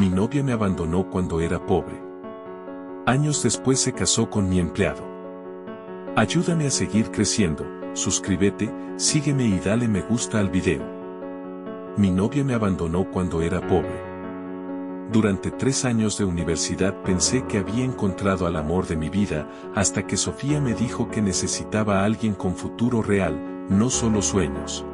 Mi novia me abandonó cuando era pobre. Años después se casó con mi empleado. Ayúdame a seguir creciendo, suscríbete, sígueme y dale me gusta al video. Mi novia me abandonó cuando era pobre. Durante 3 años de universidad pensé que había encontrado al amor de mi vida, hasta que Sofía me dijo que necesitaba a alguien con futuro real, no solo sueños.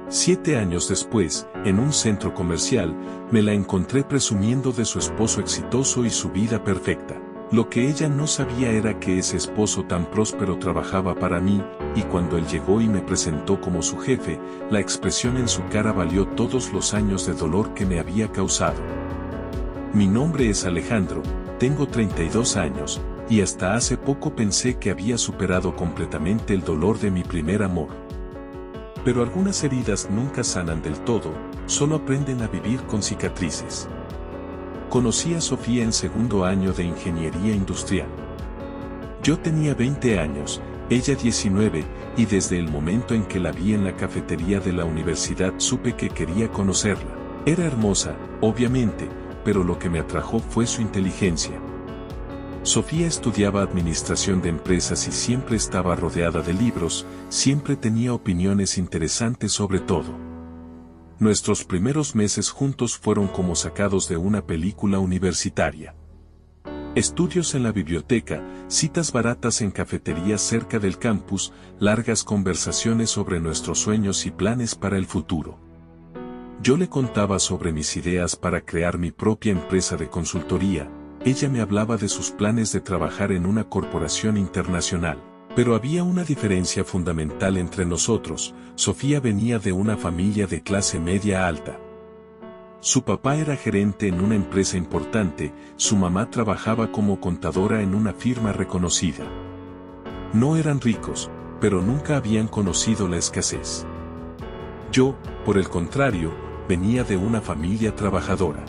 7 años después, en un centro comercial, me la encontré presumiendo de su esposo exitoso y su vida perfecta. Lo que ella no sabía era que ese esposo tan próspero trabajaba para mí, y cuando él llegó y me presentó como su jefe, la expresión en su cara valió todos los años de dolor que me había causado. Mi nombre es Alejandro, tengo 32 años, y hasta hace poco pensé que había superado completamente el dolor de mi primer amor. Pero algunas heridas nunca sanan del todo, solo aprenden a vivir con cicatrices. Conocí a Sofía en segundo año de ingeniería industrial. Yo tenía 20 años, ella 19, y desde el momento en que la vi en la cafetería de la universidad supe que quería conocerla. Era hermosa, obviamente, pero lo que me atrajo fue su inteligencia. Sofía estudiaba administración de empresas y siempre estaba rodeada de libros, siempre tenía opiniones interesantes sobre todo. Nuestros primeros meses juntos fueron como sacados de una película universitaria. Estudios en la biblioteca, citas baratas en cafeterías cerca del campus, largas conversaciones sobre nuestros sueños y planes para el futuro. Yo le contaba sobre mis ideas para crear mi propia empresa de consultoría, ella me hablaba de sus planes de trabajar en una corporación internacional. Pero había una diferencia fundamental entre nosotros. Sofía venía de una familia de clase media alta. Su papá era gerente en una empresa importante, su mamá trabajaba como contadora en una firma reconocida. No eran ricos, pero nunca habían conocido la escasez. Yo, por el contrario, venía de una familia trabajadora.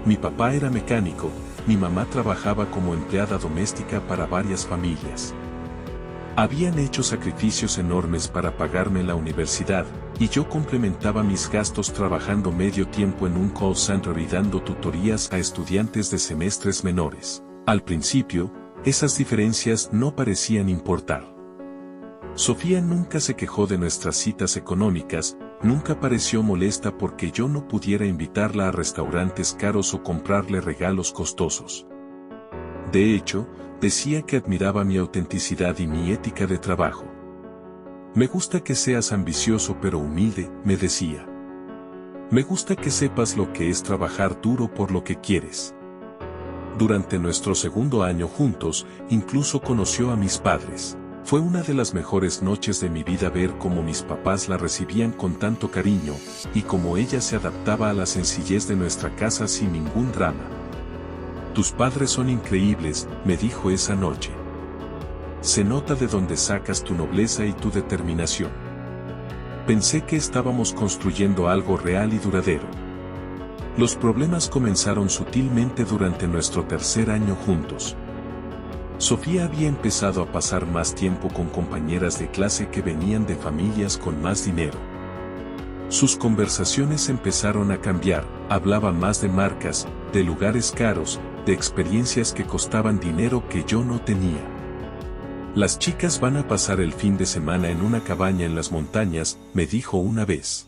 Mi papá era mecánico, mi mamá trabajaba como empleada doméstica para varias familias. Habían hecho sacrificios enormes para pagarme la universidad, y yo complementaba mis gastos trabajando medio tiempo en un call center y dando tutorías a estudiantes de semestres menores. Al principio, esas diferencias no parecían importar. Sofía nunca se quejó de nuestras citas económicas, nunca pareció molesta porque yo no pudiera invitarla a restaurantes caros o comprarle regalos costosos. De hecho, decía que admiraba mi autenticidad y mi ética de trabajo. Me gusta que seas ambicioso pero humilde, me decía. Me gusta que sepas lo que es trabajar duro por lo que quieres. Durante nuestro segundo año juntos, incluso conoció a mis padres. Fue una de las mejores noches de mi vida ver cómo mis papás la recibían con tanto cariño, y cómo ella se adaptaba a la sencillez de nuestra casa sin ningún drama. Tus padres son increíbles, me dijo esa noche. Se nota de dónde sacas tu nobleza y tu determinación. Pensé que estábamos construyendo algo real y duradero. Los problemas comenzaron sutilmente durante nuestro tercer año juntos. Sofía había empezado a pasar más tiempo con compañeras de clase que venían de familias con más dinero. Sus conversaciones empezaron a cambiar, hablaba más de marcas, de lugares caros, de experiencias que costaban dinero que yo no tenía. Las chicas van a pasar el fin de semana en una cabaña en las montañas, me dijo una vez.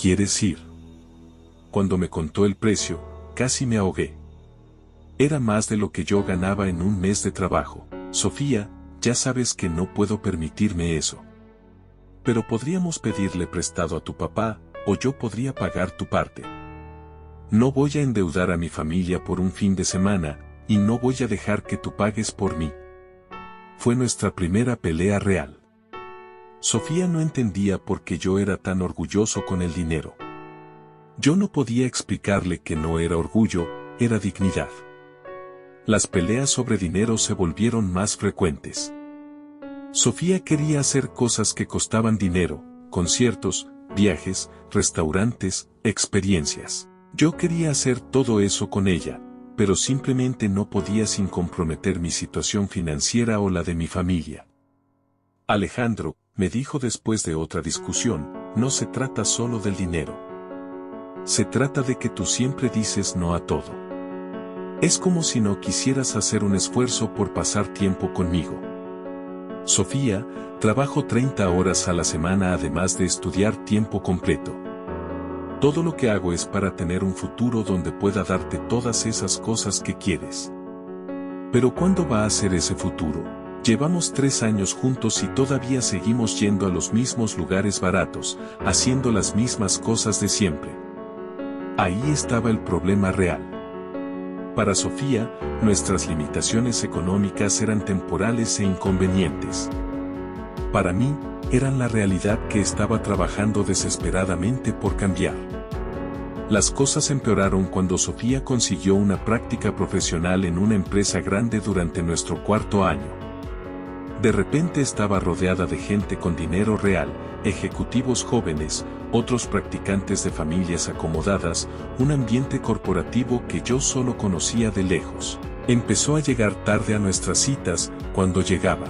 ¿Quieres ir? Cuando me contó el precio, casi me ahogué. Era más de lo que yo ganaba en un mes de trabajo. Sofía, ya sabes que no puedo permitirme eso. Pero podríamos pedirle prestado a tu papá, o yo podría pagar tu parte. No voy a endeudar a mi familia por un fin de semana, y no voy a dejar que tú pagues por mí. Fue nuestra primera pelea real. Sofía no entendía por qué yo era tan orgulloso con el dinero. Yo no podía explicarle que no era orgullo, era dignidad. Las peleas sobre dinero se volvieron más frecuentes. Sofía quería hacer cosas que costaban dinero, conciertos, viajes, restaurantes, experiencias. Yo quería hacer todo eso con ella, pero simplemente no podía sin comprometer mi situación financiera o la de mi familia. Alejandro, me dijo después de otra discusión, no se trata solo del dinero. Se trata de que tú siempre dices no a todo. Es como si no quisieras hacer un esfuerzo por pasar tiempo conmigo. Sofía, trabajo 30 horas a la semana además de estudiar tiempo completo. Todo lo que hago es para tener un futuro donde pueda darte todas esas cosas que quieres. Pero ¿cuándo va a ser ese futuro? Llevamos 3 años juntos y todavía seguimos yendo a los mismos lugares baratos, haciendo las mismas cosas de siempre. Ahí estaba el problema real. Para Sofía, nuestras limitaciones económicas eran temporales e inconvenientes. Para mí, eran la realidad que estaba trabajando desesperadamente por cambiar. Las cosas empeoraron cuando Sofía consiguió una práctica profesional en una empresa grande durante nuestro 4.º año. De repente estaba rodeada de gente con dinero real, ejecutivos jóvenes, otros practicantes de familias acomodadas, un ambiente corporativo que yo solo conocía de lejos. Empezó a llegar tarde a nuestras citas, cuando llegaba.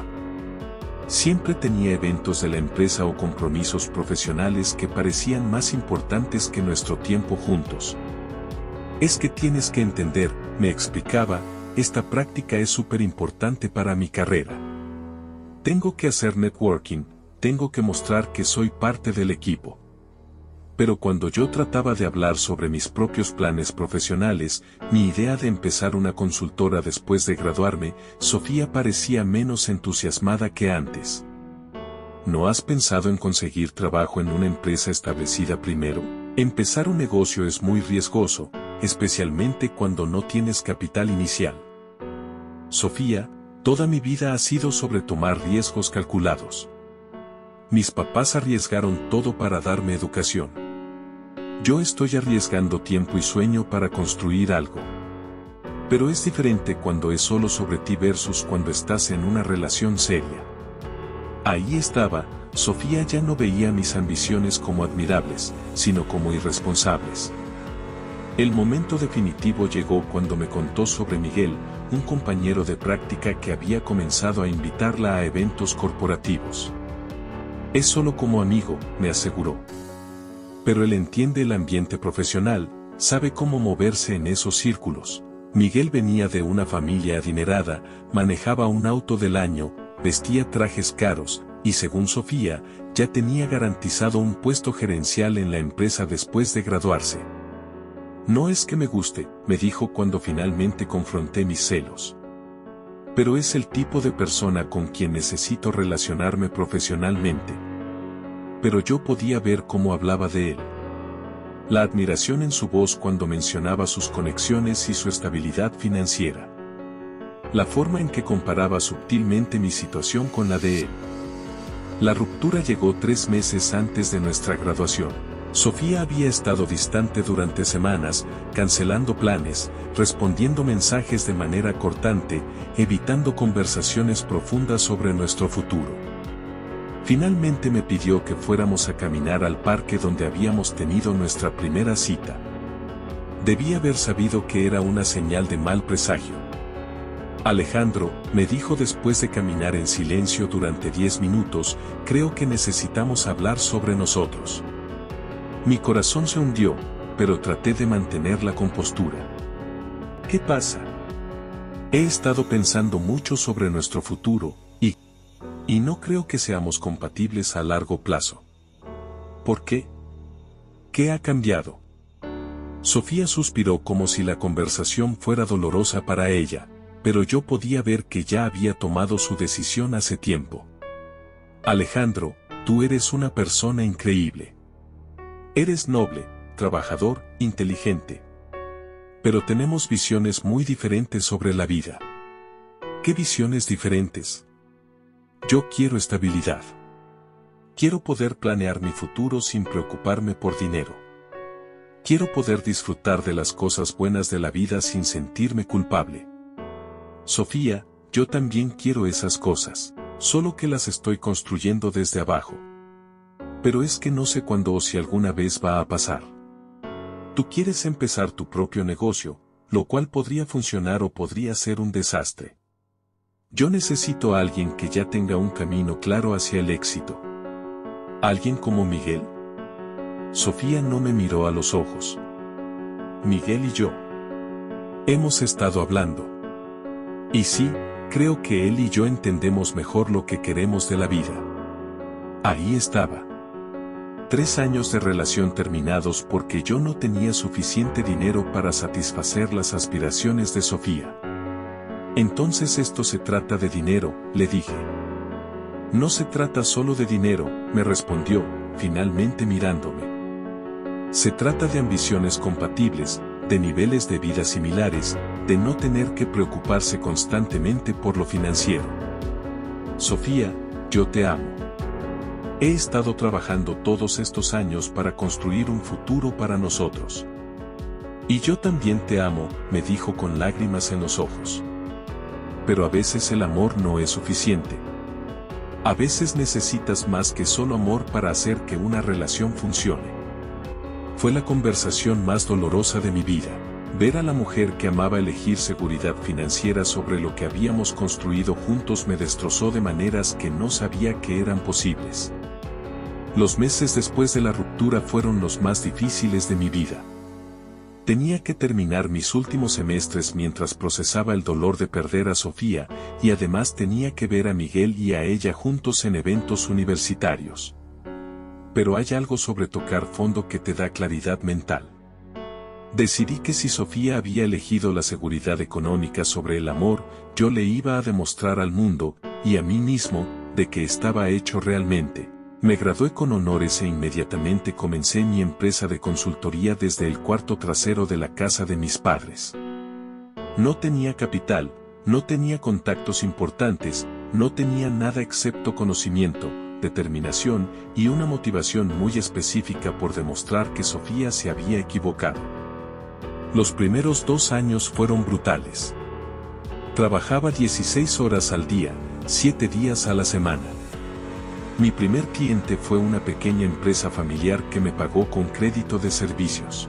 Siempre tenía eventos de la empresa o compromisos profesionales que parecían más importantes que nuestro tiempo juntos. Es que tienes que entender, me explicaba, esta práctica es súper importante para mi carrera. Tengo que hacer networking, tengo que mostrar que soy parte del equipo. Pero cuando yo trataba de hablar sobre mis propios planes profesionales, mi idea de empezar una consultora después de graduarme, Sofía parecía menos entusiasmada que antes. ¿No has pensado en conseguir trabajo en una empresa establecida primero? Empezar un negocio es muy riesgoso, especialmente cuando no tienes capital inicial. Sofía, toda mi vida ha sido sobre tomar riesgos calculados. Mis papás arriesgaron todo para darme educación. Yo estoy arriesgando tiempo y sueño para construir algo. Pero es diferente cuando es solo sobre ti versus cuando estás en una relación seria. Ahí estaba, Sofía ya no veía mis ambiciones como admirables, sino como irresponsables. El momento definitivo llegó cuando me contó sobre Miguel, un compañero de práctica que había comenzado a invitarla a eventos corporativos. Es solo como amigo, me aseguró. Pero él entiende el ambiente profesional, sabe cómo moverse en esos círculos. Miguel venía de una familia adinerada, manejaba un auto del año, vestía trajes caros, y según Sofía, ya tenía garantizado un puesto gerencial en la empresa después de graduarse. No es que me guste, me dijo cuando finalmente confronté mis celos. Pero es el tipo de persona con quien necesito relacionarme profesionalmente. Pero yo podía ver cómo hablaba de él. La admiración en su voz cuando mencionaba sus conexiones y su estabilidad financiera. La forma en que comparaba sutilmente mi situación con la de él. La ruptura llegó 3 meses antes de nuestra graduación. Sofía había estado distante durante semanas, cancelando planes, respondiendo mensajes de manera cortante, evitando conversaciones profundas sobre nuestro futuro. Finalmente me pidió que fuéramos a caminar al parque donde habíamos tenido nuestra primera cita. Debí haber sabido que era una señal de mal presagio. Alejandro, me dijo después de caminar en silencio durante 10 minutos, creo que necesitamos hablar sobre nosotros. Mi corazón se hundió, pero traté de mantener la compostura. ¿Qué pasa? He estado pensando mucho sobre nuestro futuro, y no creo que seamos compatibles a largo plazo. ¿Por qué? ¿Qué ha cambiado? Sofía suspiró como si la conversación fuera dolorosa para ella, pero yo podía ver que ya había tomado su decisión hace tiempo. Alejandro, tú eres una persona increíble. Eres noble, trabajador, inteligente. Pero tenemos visiones muy diferentes sobre la vida. ¿Qué visiones diferentes? Yo quiero estabilidad. Quiero poder planear mi futuro sin preocuparme por dinero. Quiero poder disfrutar de las cosas buenas de la vida sin sentirme culpable. Sofía, yo también quiero esas cosas, solo que las estoy construyendo desde abajo. Pero es que no sé cuándo o si alguna vez va a pasar. Tú quieres empezar tu propio negocio, lo cual podría funcionar o podría ser un desastre. Yo necesito a alguien que ya tenga un camino claro hacia el éxito. ¿Alguien como Miguel? Sofía no me miró a los ojos. Miguel y yo. Hemos estado hablando. Y sí, creo que él y yo entendemos mejor lo que queremos de la vida. Ahí estaba. 3 años de relación terminados porque yo no tenía suficiente dinero para satisfacer las aspiraciones de Sofía. Entonces esto se trata de dinero, le dije. No se trata solo de dinero, me respondió, finalmente mirándome. Se trata de ambiciones compatibles, de niveles de vida similares, de no tener que preocuparse constantemente por lo financiero. Sofía, yo te amo. He estado trabajando todos estos años para construir un futuro para nosotros. Y yo también te amo, me dijo con lágrimas en los ojos. Pero a veces el amor no es suficiente. A veces necesitas más que solo amor para hacer que una relación funcione. Fue la conversación más dolorosa de mi vida. Ver a la mujer que amaba elegir seguridad financiera sobre lo que habíamos construido juntos me destrozó de maneras que no sabía que eran posibles. Los meses después de la ruptura fueron los más difíciles de mi vida. Tenía que terminar mis últimos semestres mientras procesaba el dolor de perder a Sofía, y además tenía que ver a Miguel y a ella juntos en eventos universitarios. Pero hay algo sobre tocar fondo que te da claridad mental. Decidí que si Sofía había elegido la seguridad económica sobre el amor, yo le iba a demostrar al mundo, y a mí mismo, de que estaba hecho realmente. Me gradué con honores e inmediatamente comencé mi empresa de consultoría desde el cuarto trasero de la casa de mis padres. No tenía capital, no tenía contactos importantes, no tenía nada excepto conocimiento, determinación y una motivación muy específica por demostrar que Sofía se había equivocado. Los primeros 2 años fueron brutales. Trabajaba 16 horas al día, 7 días a la semana. Mi primer cliente fue una pequeña empresa familiar que me pagó con crédito de servicios.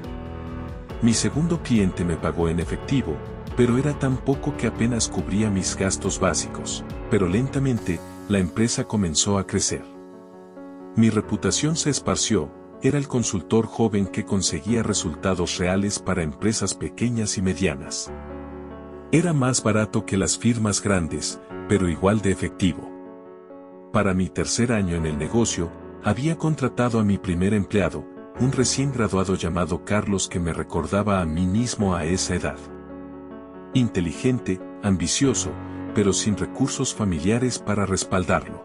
Mi segundo cliente me pagó en efectivo, pero era tan poco que apenas cubría mis gastos básicos, pero lentamente, la empresa comenzó a crecer. Mi reputación se esparció, era el consultor joven que conseguía resultados reales para empresas pequeñas y medianas. Era más barato que las firmas grandes, pero igual de efectivo. Para mi tercer año en el negocio, había contratado a mi primer empleado, un recién graduado llamado Carlos que me recordaba a mí mismo a esa edad. Inteligente, ambicioso, pero sin recursos familiares para respaldarlo.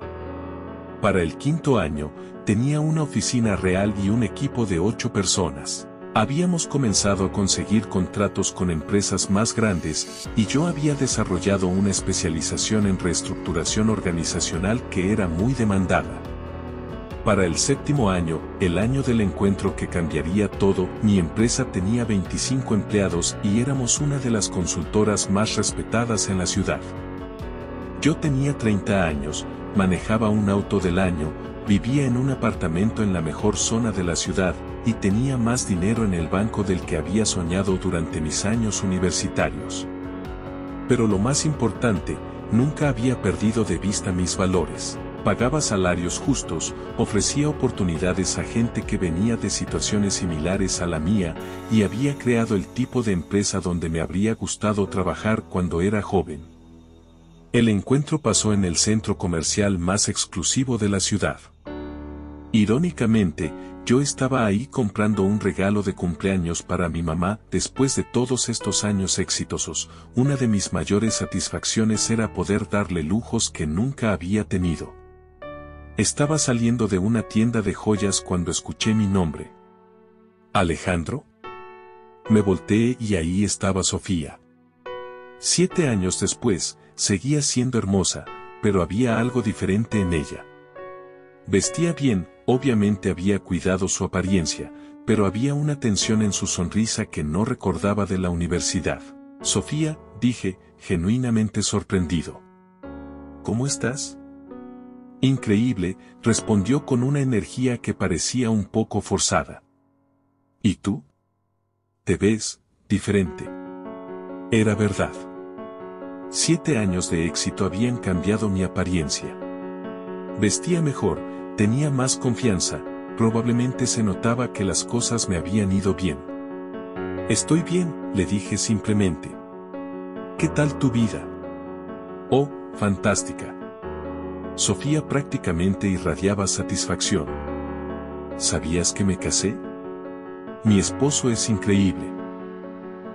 Para el quinto año, tenía una oficina real y un equipo de 8 personas. Habíamos comenzado a conseguir contratos con empresas más grandes, y yo había desarrollado una especialización en reestructuración organizacional que era muy demandada. Para el séptimo año, el año del encuentro que cambiaría todo, mi empresa tenía 25 empleados y éramos una de las consultoras más respetadas en la ciudad. Yo tenía 30 años, manejaba un auto del año, vivía en un apartamento en la mejor zona de la ciudad, y tenía más dinero en el banco del que había soñado durante mis años universitarios. Pero lo más importante, nunca había perdido de vista mis valores. Pagaba salarios justos, ofrecía oportunidades a gente que venía de situaciones similares a la mía, y había creado el tipo de empresa donde me habría gustado trabajar cuando era joven. El encuentro pasó en el centro comercial más exclusivo de la ciudad. Irónicamente, yo estaba ahí comprando un regalo de cumpleaños para mi mamá. Después de todos estos años exitosos, una de mis mayores satisfacciones era poder darle lujos que nunca había tenido. Estaba saliendo de una tienda de joyas cuando escuché mi nombre. ¿Alejandro? Me volteé y ahí estaba Sofía. 7 años después, seguía siendo hermosa, pero había algo diferente en ella. Vestía bien, obviamente había cuidado su apariencia, pero había una tensión en su sonrisa que no recordaba de la universidad. Sofía, dije, genuinamente sorprendido. ¿Cómo estás? Increíble, respondió con una energía que parecía un poco forzada. ¿Y tú? Te ves diferente. Era verdad. 7 años de éxito habían cambiado mi apariencia. Vestía mejor, tenía más confianza, probablemente se notaba que las cosas me habían ido bien. Estoy bien, le dije simplemente. ¿Qué tal tu vida? Oh, fantástica. Sofía prácticamente irradiaba satisfacción. ¿Sabías que me casé? Mi esposo es increíble.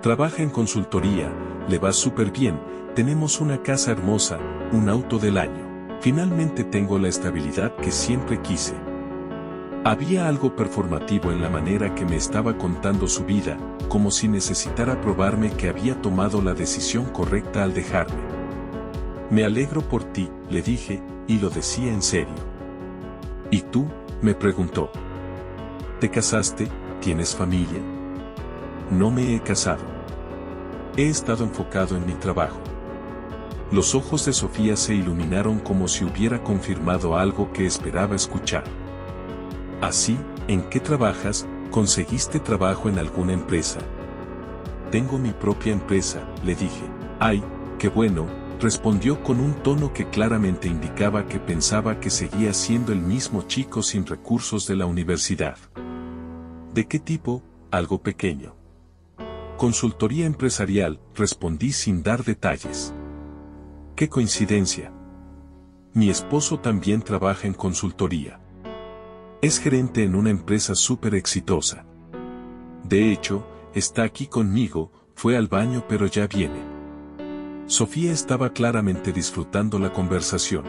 Trabaja en consultoría, le va súper bien, tenemos una casa hermosa, un auto del año. Finalmente tengo la estabilidad que siempre quise. Había algo performativo en la manera que me estaba contando su vida, como si necesitara probarme que había tomado la decisión correcta al dejarme. Me alegro por ti, le dije, y lo decía en serio. ¿Y tú?, me preguntó. ¿Te casaste? ¿Tienes familia? No me he casado. He estado enfocado en mi trabajo. Los ojos de Sofía se iluminaron como si hubiera confirmado algo que esperaba escuchar. ¿Así? ¿En qué trabajas? ¿Conseguiste trabajo en alguna empresa? Tengo mi propia empresa, le dije. Ay, qué bueno, respondió con un tono que claramente indicaba que pensaba que seguía siendo el mismo chico sin recursos de la universidad. ¿De qué tipo? Algo pequeño. Consultoría empresarial, respondí sin dar detalles. ¡Qué coincidencia! Mi esposo también trabaja en consultoría. Es gerente en una empresa súper exitosa. De hecho, está aquí conmigo, fue al baño pero ya viene. Sofía estaba claramente disfrutando la conversación.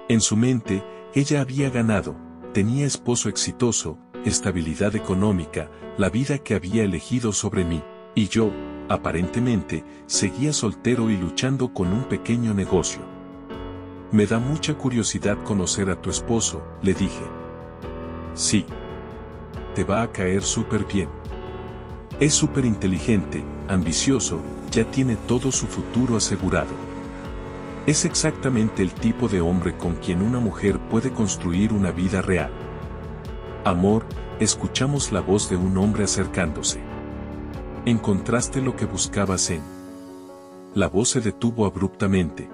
En su mente, ella había ganado, tenía esposo exitoso, estabilidad económica, la vida que había elegido sobre mí, y yo, aparentemente, seguía soltero y luchando con un pequeño negocio. Me da mucha curiosidad conocer a tu esposo, le dije. Sí. Te va a caer súper bien. Es súper inteligente, ambicioso, ya tiene todo su futuro asegurado. Es exactamente el tipo de hombre con quien una mujer puede construir una vida real. Amor, escuchamos la voz de un hombre acercándose. ¿Encontraste lo que buscabas en? La voz se detuvo abruptamente.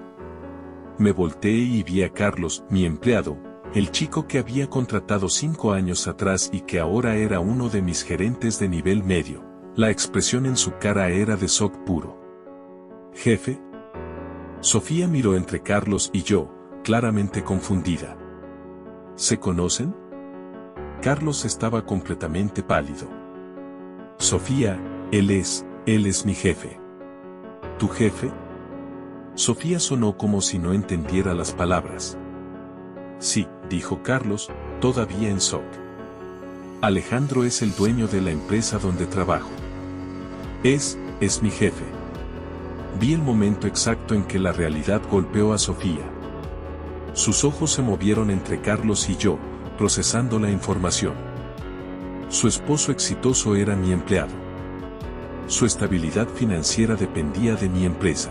Me volteé y vi a Carlos, mi empleado, el chico que había contratado 5 años atrás y que ahora era uno de mis gerentes de nivel medio. La expresión en su cara era de shock puro. ¿Jefe? Sofía miró entre Carlos y yo, claramente confundida. ¿Se conocen? Carlos estaba completamente pálido. Sofía, él es mi jefe. ¿Tu jefe? Sofía sonó como si no entendiera las palabras. Sí, dijo Carlos, todavía en shock. Alejandro es el dueño de la empresa donde trabajo. Es mi jefe. Vi el momento exacto en que la realidad golpeó a Sofía. Sus ojos se movieron entre Carlos y yo, procesando la información. Su esposo exitoso era mi empleado. Su estabilidad financiera dependía de mi empresa.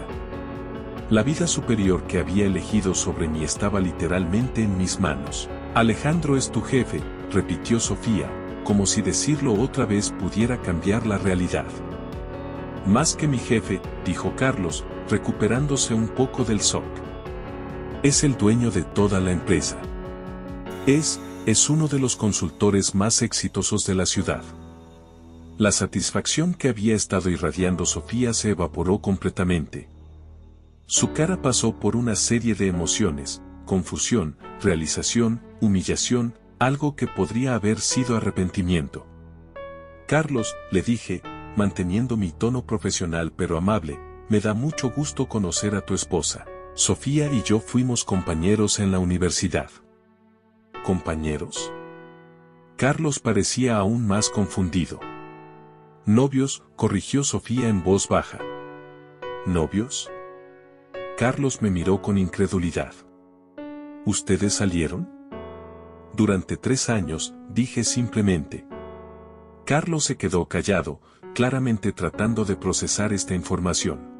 La vida superior que había elegido sobre mí estaba literalmente en mis manos. Alejandro es tu jefe, repitió Sofía, como si decirlo otra vez pudiera cambiar la realidad. Más que mi jefe, dijo Carlos, recuperándose un poco del shock. Es el dueño de toda la empresa. Es uno de los consultores más exitosos de la ciudad. La satisfacción que había estado irradiando Sofía se evaporó completamente. Su cara pasó por una serie de emociones, confusión, realización, humillación, algo que podría haber sido arrepentimiento. Carlos, le dije, manteniendo mi tono profesional pero amable, me da mucho gusto conocer a tu esposa. Sofía y yo fuimos compañeros en la universidad. ¿Compañeros? Carlos parecía aún más confundido. Novios, corrigió Sofía en voz baja. ¿Novios? Carlos me miró con incredulidad. ¿Ustedes salieron? Durante 3 años, dije simplemente. Carlos se quedó callado, claramente tratando de procesar esta información.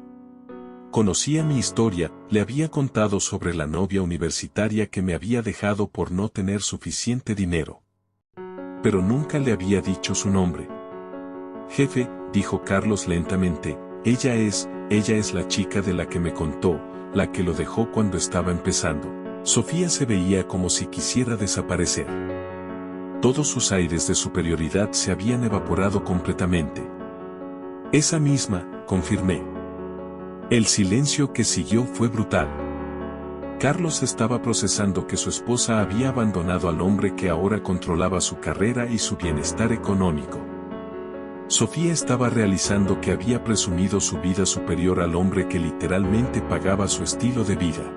Conocía mi historia, le había contado sobre la novia universitaria que me había dejado por no tener suficiente dinero. Pero nunca le había dicho su nombre. Jefe, dijo Carlos lentamente, ella es la chica de la que me contó, la que lo dejó cuando estaba empezando. Sofía se veía como si quisiera desaparecer. Todos sus aires de superioridad se habían evaporado completamente. Esa misma, confirmé. El silencio que siguió fue brutal. Carlos estaba procesando que su esposa había abandonado al hombre que ahora controlaba su carrera y su bienestar económico. Sofía estaba realizando que había presumido su vida superior al hombre que literalmente pagaba su estilo de vida.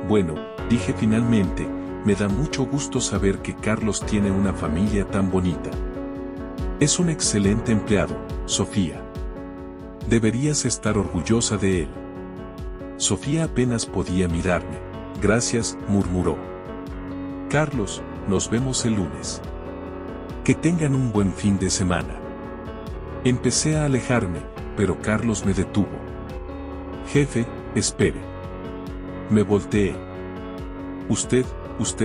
Bueno, dije finalmente, me da mucho gusto saber que Carlos tiene una familia tan bonita. Es un excelente empleado, Sofía. Deberías estar orgullosa de él. Sofía apenas podía mirarme. Gracias, murmuró. Carlos, nos vemos el lunes. Que tengan un buen fin de semana. Empecé a alejarme, pero Carlos me detuvo. Jefe, espere. Me volteé. Usted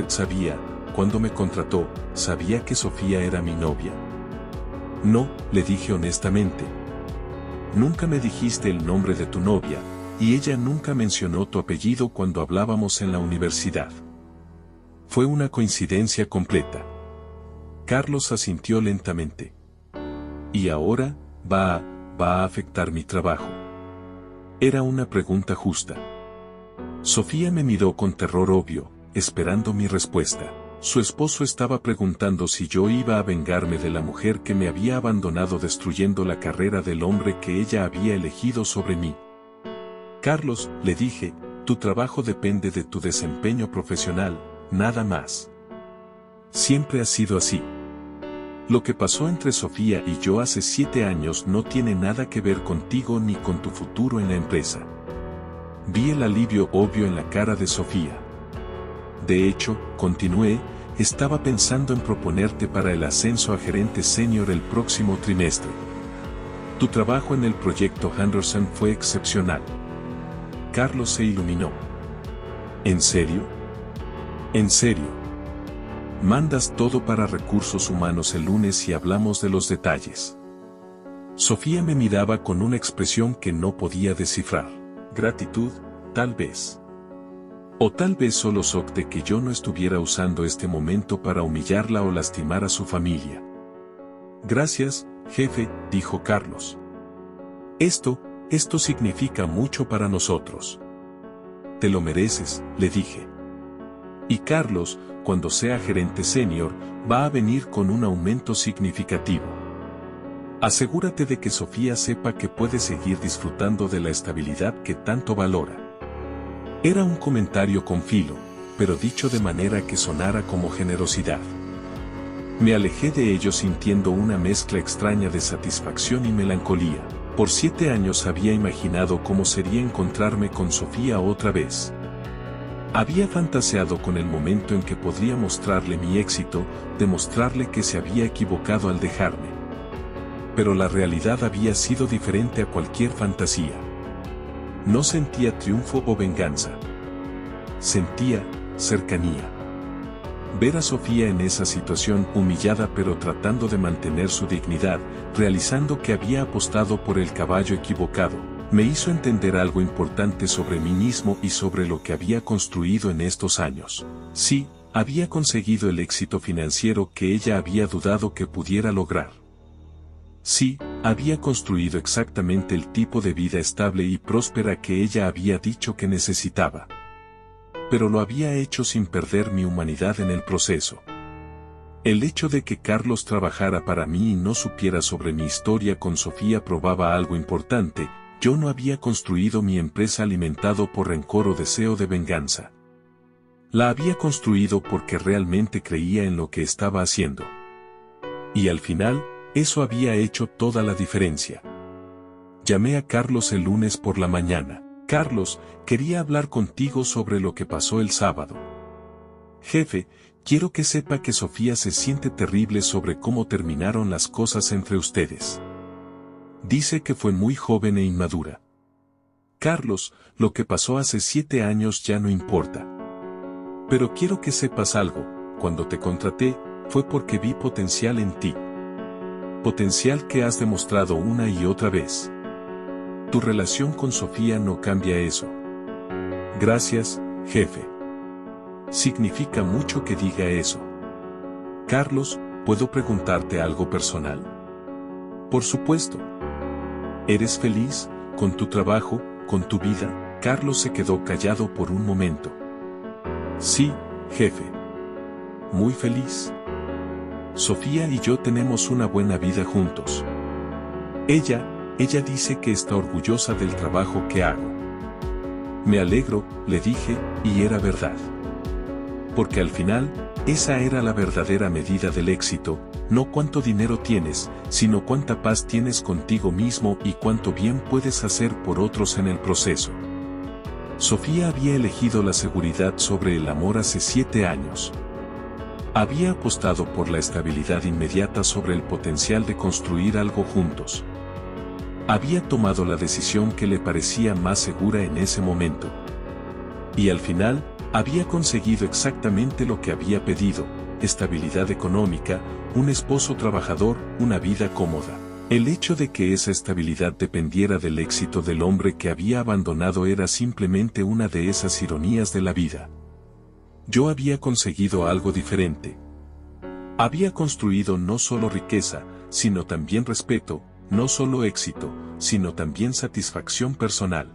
sabía, cuando me contrató, sabía que Sofía era mi novia. No, le dije honestamente. Nunca me dijiste el nombre de tu novia, y ella nunca mencionó tu apellido cuando hablábamos en la universidad. Fue una coincidencia completa. Carlos asintió lentamente. ¿Y ahora, va a afectar mi trabajo? Era una pregunta justa. Sofía me miró con terror obvio, esperando mi respuesta. Su esposo estaba preguntando si yo iba a vengarme de la mujer que me había abandonado destruyendo la carrera del hombre que ella había elegido sobre mí. Carlos, le dije, tu trabajo depende de tu desempeño profesional, nada más. Siempre ha sido así. Lo que pasó entre Sofía y yo hace 7 años no tiene nada que ver contigo ni con tu futuro en la empresa. Vi el alivio obvio en la cara de Sofía. De hecho, continué, estaba pensando en proponerte para el ascenso a gerente senior el próximo trimestre. Tu trabajo en el proyecto Henderson fue excepcional. Carlos se iluminó. ¿En serio? ¿En serio? Mandas todo para recursos humanos el lunes y hablamos de los detalles. Sofía me miraba con una expresión que no podía descifrar. Gratitud, tal vez. O tal vez solo socte que yo no estuviera usando este momento para humillarla o lastimar a su familia. Gracias, jefe, dijo Carlos. Esto significa mucho para nosotros. Te lo mereces, le dije. Y Carlos, cuando sea gerente senior, va a venir con un aumento significativo. Asegúrate de que Sofía sepa que puede seguir disfrutando de la estabilidad que tanto valora. Era un comentario con filo, pero dicho de manera que sonara como generosidad. Me alejé de ello sintiendo una mezcla extraña de satisfacción y melancolía. Por 7 años había imaginado cómo sería encontrarme con Sofía otra vez. Había fantaseado con el momento en que podría mostrarle mi éxito, demostrarle que se había equivocado al dejarme. Pero la realidad había sido diferente a cualquier fantasía. No sentía triunfo o venganza. Sentía cercanía. Ver a Sofía en esa situación humillada pero tratando de mantener su dignidad, realizando que había apostado por el caballo equivocado, me hizo entender algo importante sobre mí mismo y sobre lo que había construido en estos años. Sí, había conseguido el éxito financiero que ella había dudado que pudiera lograr. Sí, había construido exactamente el tipo de vida estable y próspera que ella había dicho que necesitaba. Pero lo había hecho sin perder mi humanidad en el proceso. El hecho de que Carlos trabajara para mí y no supiera sobre mi historia con Sofía probaba algo importante: yo no había construido mi empresa alimentado por rencor o deseo de venganza. La había construido porque realmente creía en lo que estaba haciendo. Y al final, eso había hecho toda la diferencia. Llamé a Carlos el lunes por la mañana. Carlos, quería hablar contigo sobre lo que pasó el sábado. Jefe, quiero que sepa que Sofía se siente terrible sobre cómo terminaron las cosas entre ustedes. Dice que fue muy joven e inmadura. Carlos, lo que pasó hace 7 años ya no importa. Pero quiero que sepas algo: cuando te contraté, fue porque vi potencial en ti. Potencial que has demostrado una y otra vez. Tu relación con Sofía no cambia eso. Gracias, jefe. Significa mucho que diga eso. Carlos, ¿puedo preguntarte algo personal? Por supuesto. ¿Eres feliz con tu trabajo, con tu vida? Carlos se quedó callado por un momento. Sí, jefe. Muy feliz. Sofía y yo tenemos una buena vida juntos. Ella dice que está orgullosa del trabajo que hago. Me alegro, le dije, y era verdad. Porque al final, esa era la verdadera medida del éxito, no cuánto dinero tienes, sino cuánta paz tienes contigo mismo y cuánto bien puedes hacer por otros en el proceso. Sofía había elegido la seguridad sobre el amor hace 7 años. Había apostado por la estabilidad inmediata sobre el potencial de construir algo juntos. Había tomado la decisión que le parecía más segura en ese momento. Y al final, había conseguido exactamente lo que había pedido: estabilidad económica, un esposo trabajador, una vida cómoda. El hecho de que esa estabilidad dependiera del éxito del hombre que había abandonado era simplemente una de esas ironías de la vida. Yo había conseguido algo diferente. Había construido no solo riqueza, sino también respeto, no solo éxito, sino también satisfacción personal.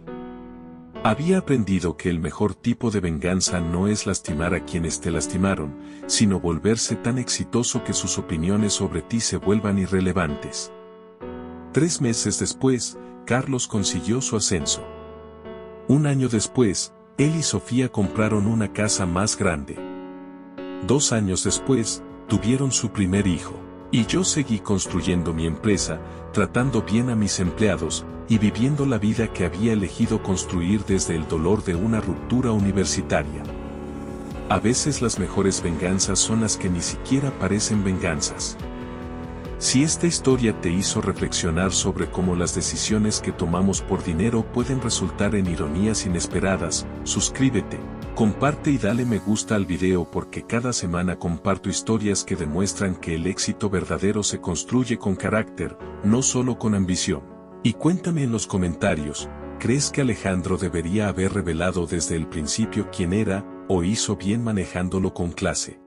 Había aprendido que el mejor tipo de venganza no es lastimar a quienes te lastimaron, sino volverse tan exitoso que sus opiniones sobre ti se vuelvan irrelevantes. 3 meses después, Carlos consiguió su ascenso. 1 año después, él y Sofía compraron una casa más grande. 2 años después, tuvieron su primer hijo. Y yo seguí construyendo mi empresa, tratando bien a mis empleados, y viviendo la vida que había elegido construir desde el dolor de una ruptura universitaria. A veces las mejores venganzas son las que ni siquiera parecen venganzas. Si esta historia te hizo reflexionar sobre cómo las decisiones que tomamos por dinero pueden resultar en ironías inesperadas, suscríbete, comparte y dale me gusta al video porque cada semana comparto historias que demuestran que el éxito verdadero se construye con carácter, no solo con ambición. Y cuéntame en los comentarios, ¿crees que Alejandro debería haber revelado desde el principio quién era, o hizo bien manejándolo con clase?